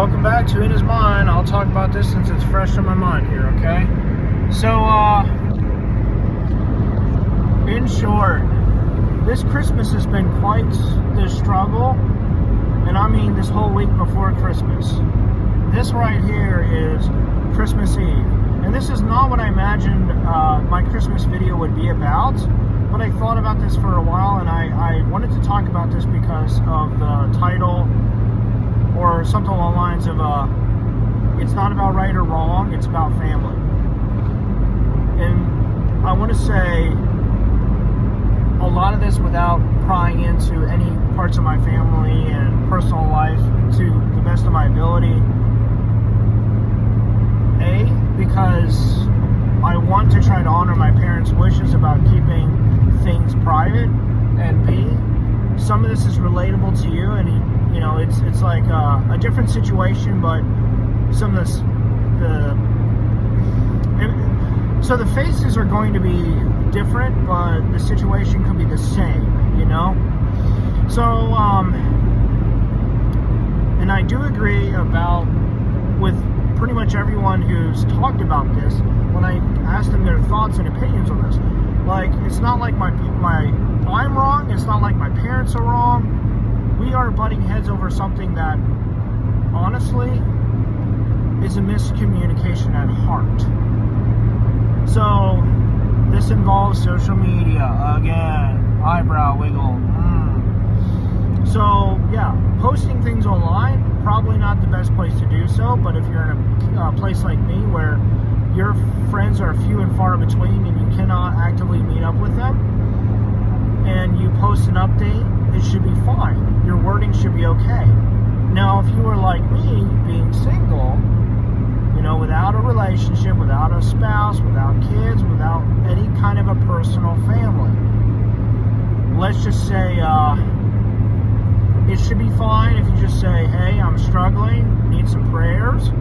welcome back to In His Mind. I'll talk about this since it's fresh in my mind here, okay? So, in short, this Christmas has been quite the struggle, and I mean this whole week before Christmas. This right here is Christmas Eve, and this is not what I imagined my Christmas video would be about, but I thought about this for a while, and I wanted to talk about this because of the title, or something along the lines of, it's not about right or wrong, it's about family. And I want to say a lot of this without prying into any parts of my family and personal life to the best of my ability. A, because I want to try to honor my parents' wishes about keeping things private, and B, some of this is relatable to you, and you know, it's like a different situation, but some of this, so the faces are going to be different, but the situation could be the same, you know? So, and I do agree with pretty much everyone who's talked about this, when I asked them their thoughts and opinions on this. Like, it's not like I'm wrong, it's not like my parents are wrong. We are butting heads over something that, honestly, is a miscommunication at heart. So, this involves social media, again, eyebrow wiggle. So, yeah, posting things online, probably not the best place to do so, but if you're in a place like me where your friends are few and far between and you cannot actively meet up with them, and you post an update, it should be fine. Your wording should be okay. Now, if you were like me, being single, you know, without a relationship, without a spouse, without kids, without any kind of a personal family, let's just say it should be fine if you just say, hey, I'm struggling, need some prayers,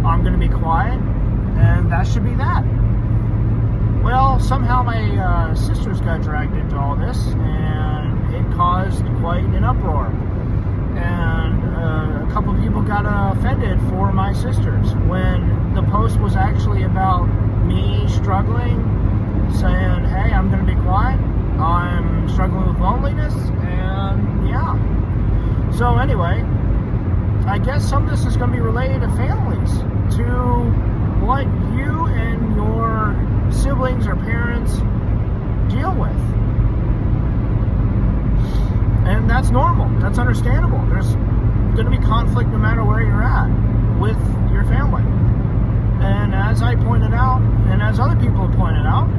I'm going to be quiet, and that should be that. Well, somehow my sisters got dragged into all this, and it caused quite an uproar. And a couple of people got offended for my sisters when the post was actually about me struggling, saying, hey, I'm going to be quiet, I'm struggling with loneliness, and yeah. So anyway, I guess some of this is going to be related to families, to what you and your siblings or parents deal with. And that's normal. That's understandable. There's going to be conflict no matter where you're at with your family. And as I pointed out, and as other people have pointed out,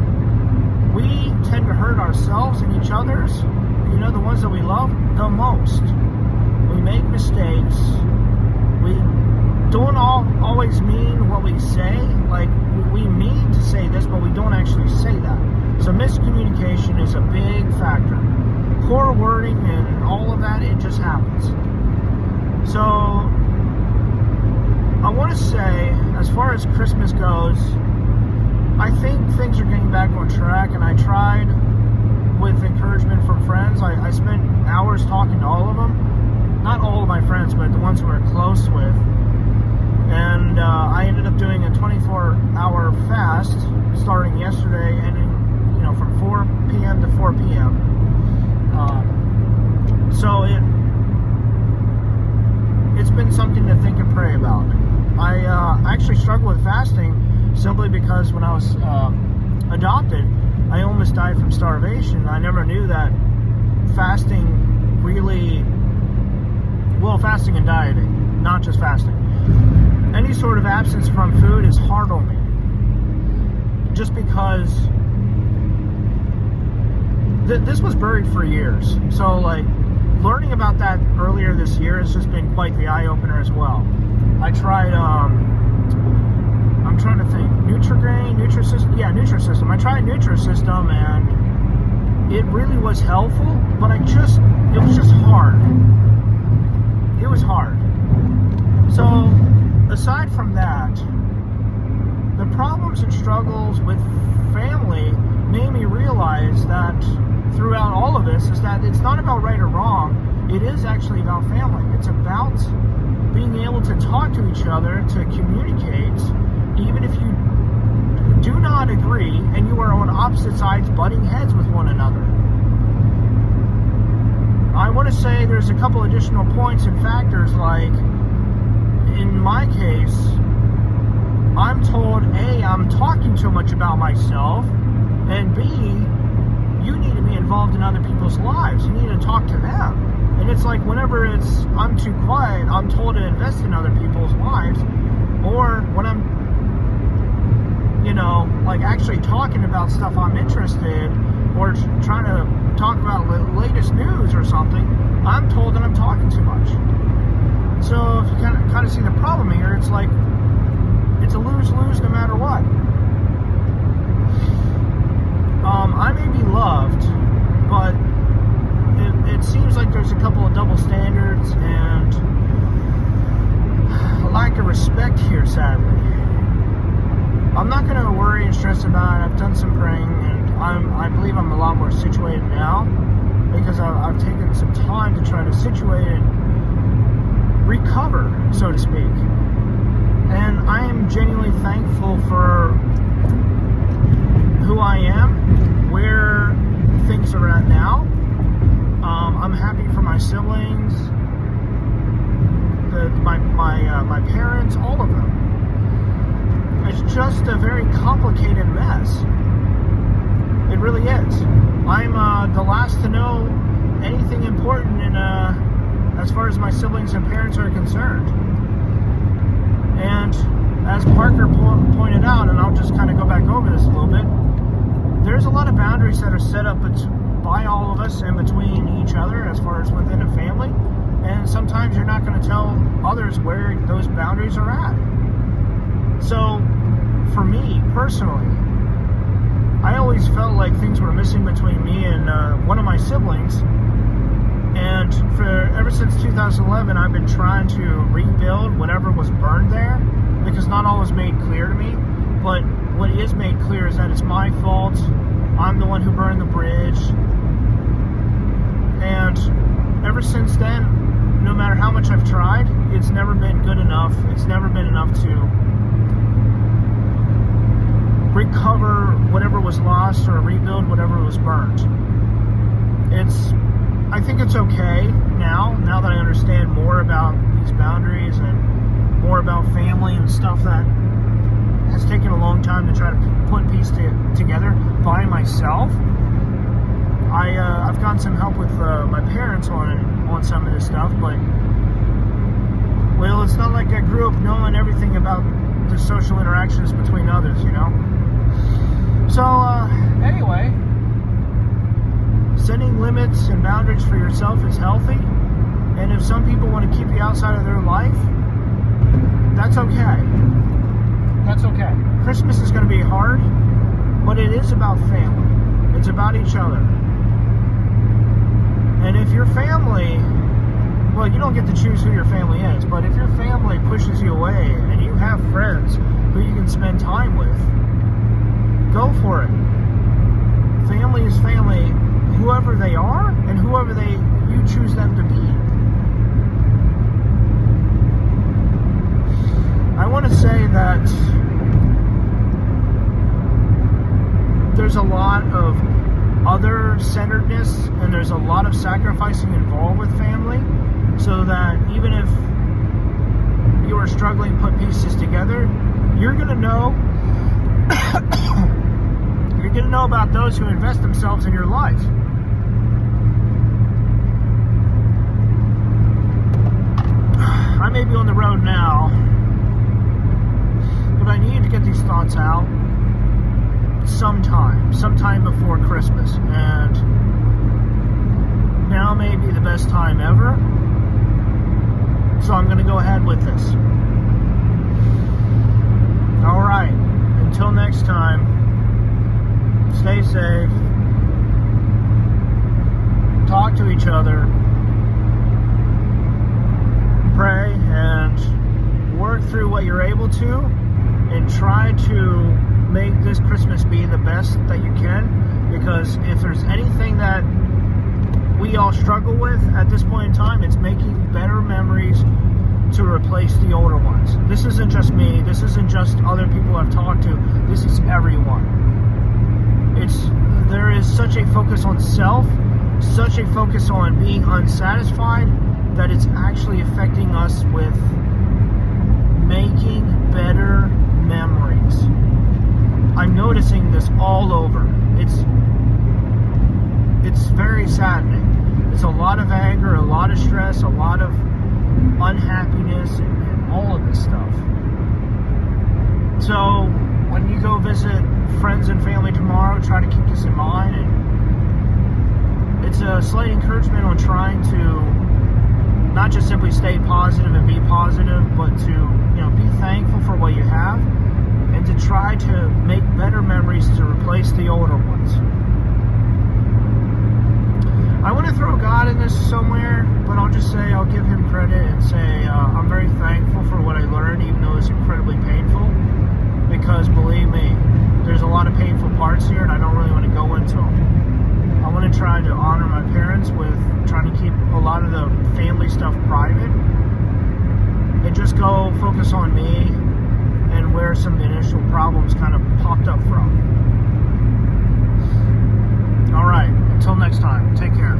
we tend to hurt ourselves and each other's, you know, the ones that we love, the most. We make mistakes. We don't always mean what we say. Like, we mean to say this, but we don't actually say that. So miscommunication is a big factor. Poor wording and all of that, it just happens. So, I want to say, as far as Christmas goes, I think things are getting back on track, and I tried, with encouragement from friends, I spent hours talking to all of them. Not all of my friends, but the ones who are close with. And I ended up doing a 24-hour fast, starting yesterday, ending, you know, from 4 p.m. to 4 p.m. So it's been something to think and pray about. I actually struggle with fasting simply because when I was adopted, I almost died from starvation. I never knew that fasting really, well, fasting and dieting, not just fasting. Any sort of absence from food is hard on me. Just because this was buried for years. So, like, learning about that earlier this year has just been quite the eye-opener as well. I tried, I'm trying to think, Nutri-Grain, Nutrisystem? Yeah, Nutrisystem. I tried Nutrisystem, and it really was helpful, but it was just hard. It was hard. So, aside from that, the problems and struggles with family made me realize that throughout all of this is that it's not about right or wrong. It is actually about family. It's about being able to talk to each other, to communicate, even if you do not agree and you are on opposite sides butting heads with one another. I want to say there's a couple additional points and factors, like in my case, I'm told, A, I'm talking too much about myself, and B, you need to be involved in other people's lives. You need to talk to them. And it's like whenever I'm too quiet, I'm told to invest in other people's lives. Or when I'm, like actually talking about stuff I'm interested, or trying to talk about the latest news or something, I'm told that I'm talking too much. So if you kind of see the problem here, it's like it's a lose-lose no matter what. I may be loved, but it seems like there's a couple of double standards and a lack of respect here, sadly. I'm not going to worry and stress about it. I've done some praying, and I believe I'm a lot more situated now because I've taken some time to try to situate and recover, so to speak. And I am genuinely thankful for who I am, where things are at now. I'm happy for my siblings, my parents, all of them. It's just a very complicated mess. It really is. I'm the last to know anything important as far as my siblings and parents are concerned. And as Parker pointed out, and I'll just kind of go back over this a little bit, there's a lot of boundaries that are set up by all of us and between each other as far as within a family. And sometimes you're not going to tell others where those boundaries are at. So, for me, personally, I always felt like things were missing between me and one of my siblings. And ever since 2011, I've been trying to rebuild whatever was burned there, because not all was made clear to me. But what is made clear is that it's my fault. I'm the one who burned the bridge. And ever since then, no matter how much I've tried, it's never been good enough. It's never been enough to recover whatever was lost or rebuild whatever was burned. I think it's okay now that I understand more about these boundaries and more about family and stuff that has taken a long time to try to put pieces together by myself. I've gotten some help with my parents on some of this stuff, but well, it's not like I grew up knowing everything about the social interactions between others, So anyway, setting limits and boundaries for yourself is healthy, and if some people want to keep you outside of their life, that's okay. That's okay. Christmas is going to be hard, but it is about family. It's about each other. And if your family, well, you don't get to choose who your family is, but if your family pushes you away and you have friends who you can spend time with, go for it. Family is family, whoever they are and whoever you choose them to be. I want to say that there's a lot of other-centeredness and there's a lot of sacrificing involved with family, so that even if you are struggling to put pieces together, you're going to know you're going to know about those who invest themselves in your life. I may be on the road now, but I need to get these thoughts out sometime before Christmas, and now may be the best time ever, so I'm going to go ahead with this. Alright, until next time, stay safe, talk to each other, pray, and work through what you're able to, and try to make this Christmas be the best that you can, because if there's anything that we all struggle with at this point in time, it's making better memories to replace the older ones. This isn't just me. This isn't just other people I've talked to. This is everyone. There is such a focus on self, such a focus on being unsatisfied, that it's actually affecting us with making better memories. I'm noticing this all over. It's very saddening. It's a lot of anger, a lot of stress, a lot of unhappiness, and all of this stuff. So when you go visit friends and family tomorrow, try to keep this in mind. And it's a slight encouragement on trying to not just simply stay positive and be positive, but to be thankful for what you have, and to try to make better memories to replace the older ones. I want to throw God in this somewhere, but I'll just say I'll give him credit and say I'm very thankful for what I learned, even though it's incredibly painful, because believe me, there's a lot of painful parts here, and I don't really want to go into them. I want to try to honor my parents with trying to keep a lot of the family stuff private, and just go focus on me and where some initial problems kind of popped up from. All right, until next time, take care.